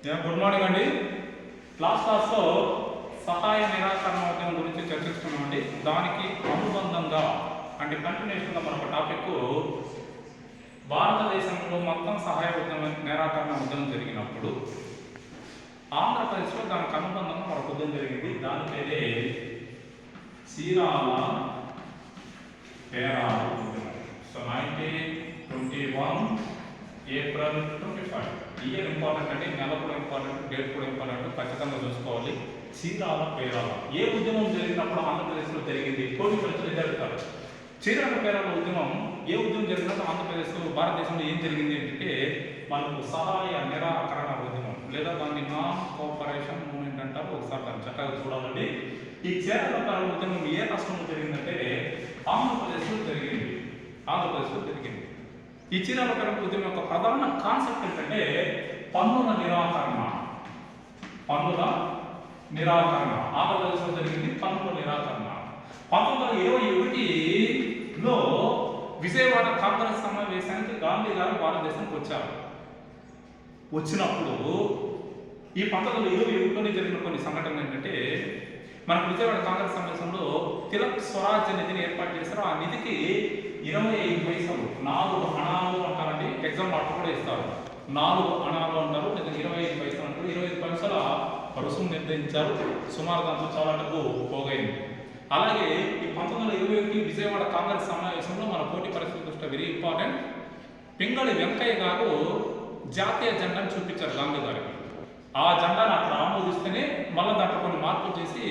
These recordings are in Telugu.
గుడ్ మార్నింగ్ అండి. క్లాస్లో సహాయ నిరాకరణ ఉద్యమం గురించి చర్చిస్తున్నామండి. దానికి అనుబంధంగా అంటే కంటిన్యూషన్గా మరొక టాపిక్ భారతదేశంలో మొత్తం సహాయ ఉద్యమం నిరాకరణ ఉద్యమం జరిగినప్పుడు ఆంధ్రప్రదేశ్లో దానికి అనుబంధంగా మరొక ఉద్యమం జరిగింది. దాని పేరే చీరాల పేరాల ఉద్యమం. సో 1921 ఏప్రిల్ 25 ఇయర్ ఇంపార్టెంట్ అండి, నెల కూడా ఇంపార్టెంట్, డేట్ కూడా ఇంపార్టెంట్, ఖచ్చితంగా చూసుకోవాలి. చీరాల పేరాల ఏ ఉద్యమం జరిగినప్పుడు ఆంధ్రప్రదేశ్లో జరిగింది? కోటి పరీక్షలు జరుగుతారు. చీరాల పేరాల ఉద్యమం ఏ ఉద్యమం జరిగినప్పుడు ఆంధ్రప్రదేశ్లో భారతదేశంలో ఏం జరిగింది అంటే మనకు సహాయ నిరాకరణ ఉద్యమం లేదా దాన్ని నాన్ కోఆపరేషన్ మూవ్మెంట్ అంటారు. ఒకసారి దాన్ని చక్కగా చూడాలండి. ఈ చీరాల పేరాల ఉద్యమం ఏ రాష్ట్రంలో జరిగిందంటే ఆంధ్రప్రదేశ్లో జరిగింది. ఈ చీరాల పేరాల ఉద్యమం యొక్క ప్రధాన కాన్సెప్ట్ ఏంటంటే పన్నుల నిరాకరణ. ఆంధ్రప్రదేశ్లో జరిగింది పన్నుల నిరాకరణ. 1921లో విజయవాడ కాంగ్రెస్ సమావేశానికి గాంధీ గారు భారతదేశానికి వచ్చారు. వచ్చినప్పుడు ఈ 1921లోనే జరిగిన కొన్ని సంఘటనలు ఏంటంటే మనకు విజయవాడ కాంగ్రెస్ సమావేశంలో తిలక్ స్వరాజ్య నిధిని ఏర్పాటు చేశారు. ఆ నిధికి 25 పైసలు 4 అణాలు అంటారండి. ఎగ్జామ్ అటు కూడా ఇస్తారు. 4 అణాలు అంటారు, లేదా 25 పైసలు అంటారు. 25 పైసల రుసుము నిర్ణయించారు. సుమారు దాంతో చాలా డబ్బు పోగైంది. అలాగే ఈ 1921 విజయవాడ కాంగ్రెస్ సమావేశంలో మన పోటీ పరిస్థితి దృష్ట్యా వెరీ ఇంపార్టెంట్. పింగళి వెంకయ్య గారు జాతీయ జెండాను చూపించారు గాంధీ గారికి. ఆ జెండాను అక్కడ ఆమోదిస్తేనే మళ్ళీ దాంట్లో కొన్ని మార్పులు చేసి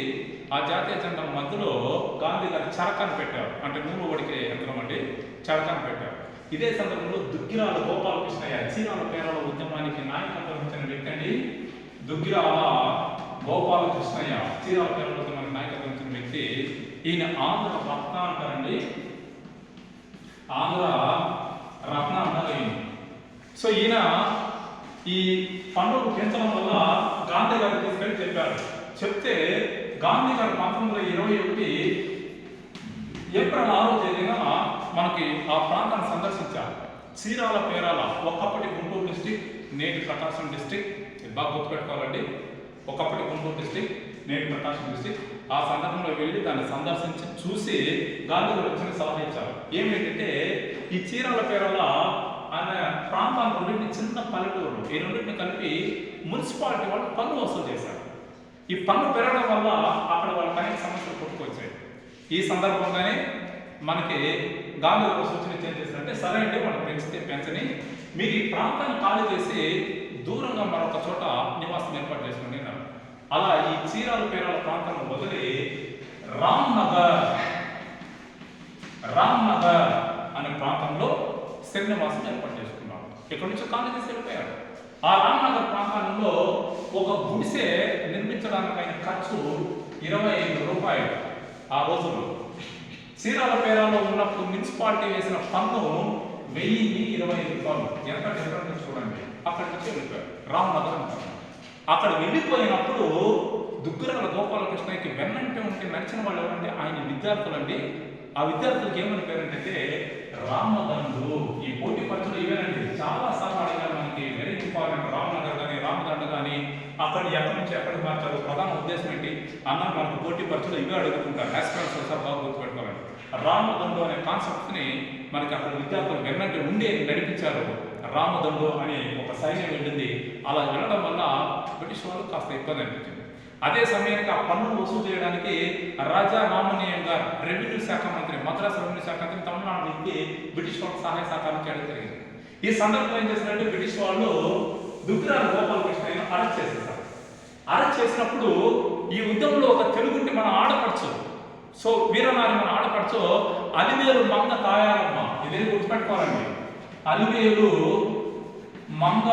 ఆ జాతీయ జెండా మధ్యలో గాంధీ గారు చరకాన్ని పెట్టారు. అంటే నూనె వడికే యంత్రం అండి, చరకాన్ని పెట్టారు. ఇదే సందర్భంలో దుగ్గిరాల గోపాలకృష్ణయ్య చీరాల పేరాల ఉద్యమానికి నాయకత్వం వహించిన వ్యక్తి అండి. దుగ్గిరాల గోపాలకృష్ణయ్య చీరాల పేరాల ఉద్యమానికి నాయకత్వం వహించిన వ్యక్తి. ఈయన ఆంధ్ర రత్న అంటారండి. ఆంధ్ర రత్న అంటారు ఈయన. సో ఈయన ఈ పన్నులు పెంచడం వల్ల గాంధీ గారు తీసుకెళ్ళి చెప్పారు. చెప్తే గాంధీ గారు 1921 ఏప్రిల్ 6వ తేదీన మనకి ఆ ప్రాంతాన్ని సందర్శించారు. చీరాల పేరాల ఒకప్పటి గుంటూరు డిస్టిక్, నేటి ప్రకాశం డిస్టిక్. బాగా గుర్తుపెట్టుకోవాలండి. ఒకప్పటి గుంటూరు డిస్టిక్, నేటి ప్రకాశం డిస్టిక్. ఆ సందర్భంలో వెళ్ళి దాన్ని సందర్శించి చూసి గాంధీ గారు వచ్చిన సలహా ఇచ్చారు. ఏమిటంటే ఈ చీరాల పేరాల ఆయన ప్రాంతాల రెండింటిని చిన్న పల్లెటూరు, ఈ రెండింటిని కలిపి మున్సిపాలిటీ వాళ్ళు పన్ను వసూలు చేశారు. ఈ పన్ను పెరగడం వల్ల అక్కడ వాళ్ళకి అనేక సమస్యలు పుట్టుకొచ్చాయి. ఈ సందర్భంగానే మనకి గాంధీ గారు సూచన ఏం చేశారంటే సరే అంటే మనం పెంచితే పెంచని, మీరు ఈ ప్రాంతాన్ని ఖాళీ చేసి దూరంగా మరొక చోట నివాసం ఏర్పాటు చేసుకోండి అన్నారు. అలా ఈ చీరాల పేరాల ప్రాంతాన్ని వదిలి రామ్ నగర్ అనే ప్రాంతంలో శ్రీనివాసం ఏర్పాటు చేసుకున్నారు. ఇక్కడి నుంచి కాలేజీ వెళ్ళిపోయారు. ఆ రామ్నగర్ ప్రాంతంలో ఒక గుడిసె నిర్మించడానికైన ఖర్చు 25 రూపాయలు ఆ రోజుల్లో. చీరాల పేరాలో ఉన్నప్పుడు మున్సిపాలిటీ వేసిన పన్ను 1025 రూపాయలు. ఎంత డిఫరెంట్ చూడండి. అక్కడి నుంచి వెళ్ళిపోయారు. రామ్నగర్ అంటారు. అక్కడ వెళ్ళిపోయినప్పుడు దుగ్గిరాల గోపాలకృష్ణయ్యకి వెన్నంటే ఉంటే నడిచిన వాళ్ళు ఎవరంటే ఆయన విద్యార్థులండి. ఆ విద్యార్థులకు ఏమని పేరంటే రామదండు. ఈ పోటీ పరీక్షలు ఇవేనండి. చాలా సార్లు అడిగారు మనకి, వెరీ ఇంపార్టెంట్. రామనగర్ కానీ రామదండ కానీ అక్కడ ఎక్కడి నుంచి ఎక్కడికి మార్చారు, ప్రధాన ఉద్దేశం ఏంటి అన్న మనకు పోటీ పరీక్షలు ఇవే అడుగుతుంటారు. ఆస్పిరెంట్స్ ఒకసారి బాగా గుర్తుపెట్టుకోవాలండి. రామదండు అనే కాన్సెప్ట్ని మనకి అక్కడ విద్యార్థులు వెన్నంటే ఉండి నడిపించారు. రామదండు అనే ఒక సైన్యం వెళ్ళింది. అలా వెళ్ళడం వల్ల బ్రిటిష్ వాళ్ళు కాస్త ఇబ్బంది అనిపించింది. అదే సమయానికి ఆ పన్నును వసూలు చేయడానికి రాజా రామనీయం గారు రెవెన్యూ శాఖ మంత్రి, మద్రాసు రెవెన్యూ శాఖ మంత్రి తమిళనాడు నుంచి బ్రిటిష్ వాళ్ళకి సహాయ సహకారం చేయడం జరిగింది. ఈ సందర్భంలో ఏం చేశారంటే బ్రిటిష్ వాళ్ళు దుగ్గిరాల గోపాలకృష్ణయ్యను అరెస్ట్ చేసేసారు. అరెస్ట్ చేసినప్పుడు ఈ ఉద్యమంలో ఒక తెలుగుంటి మన ఆడపడుచు, సో వీరనారి మన ఆడపడుచు అలివేలు మంగ తాయారమ్మ. ఇదే గుర్తుపెట్టుకోవాలండి. అలివేలు మంగ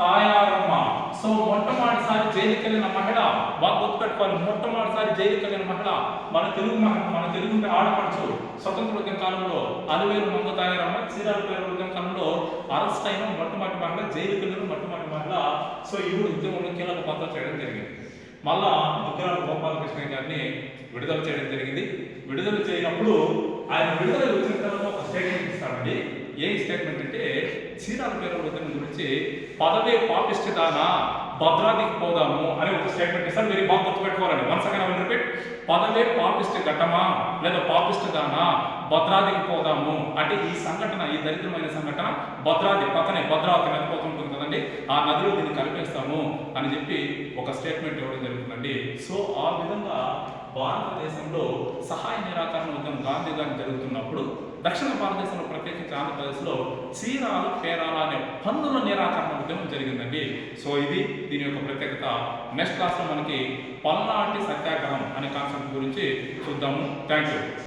తాయారమ్మ. సో మొట్టమొదటిసారి జైలుకి వెళ్ళిన మహిళ, బాగా గుర్తుపెట్టుకోవాలి. మొట్టమొదటిసారి జైలుకి వెళ్ళిన మహిళ మన తెలుగు ఆడపడుచు. స్వతంత్ర ఉద్యమ కాలంలో అలివేలు మంగ తాయారమ్మ చీరాల పేరాల ఉద్యమ కాలంలో అరెస్ట్ అయిన మొట్టమొదటి మహిళ, జైలుకి వెళ్ళిన మొట్టమొదటి మహిళ. సో ఈవిడ ఉద్యమంలో కీలక పాత్ర చేయడం జరిగింది. మళ్ళా దుగ్గిరాల గోపాలకృష్ణ గారిని విడుదల చేయడం జరిగింది. విడుదల చేయనప్పుడు ఆయన విడుదల వచ్చిన తర్వాత ఒక స్టేట్మెంట్ ఇస్తాడండి. ఏ స్టేట్మెంట్ అంటే చీరాల పేరాల ఉద్యమం గురించి పదవే పాపిష్టిదానా భద్రాదికి పోదాము అనే ఒక స్టేట్మెంట్ ఇస్తారు. వెరీ బాగా గుర్తుపెట్టుకోవాలండి. Once again I will repeat. పదవే పాపిష్టి ఘట్టమా లేదా పాపిష్టిదానా భద్రాదికి పోదాము అంటే ఈ సంఘటన, ఈ దరిద్రమైన సంఘటన భద్రాది పక్కనే భద్రావతి నది పోతుంటుంది కదండి, ఆ నదిలో దీన్ని కలిపేస్తాము అని చెప్పి ఒక స్టేట్మెంట్ ఇవ్వడం జరుగుతుందండి. సో ఆ విధంగా భారతదేశంలో సహాయ నిరాకరణ ఉద్యమం గాంధీ గారిని జరుగుతున్నప్పుడు దక్షిణ భారతదేశంలో ప్రత్యేకించి ఆంధ్రప్రదేశ్లో చీరాల పేరాల అనే పన్నుల నిరాకరణ ఉద్యమం జరిగిందండి. సో ఇది దీని యొక్క ప్రత్యేకత. నెక్స్ట్ క్లాస్లో మనకి పల్నాటి సత్యాగ్రహం అనే కాన్సెప్ట్ గురించి చూద్దాము. Thank you.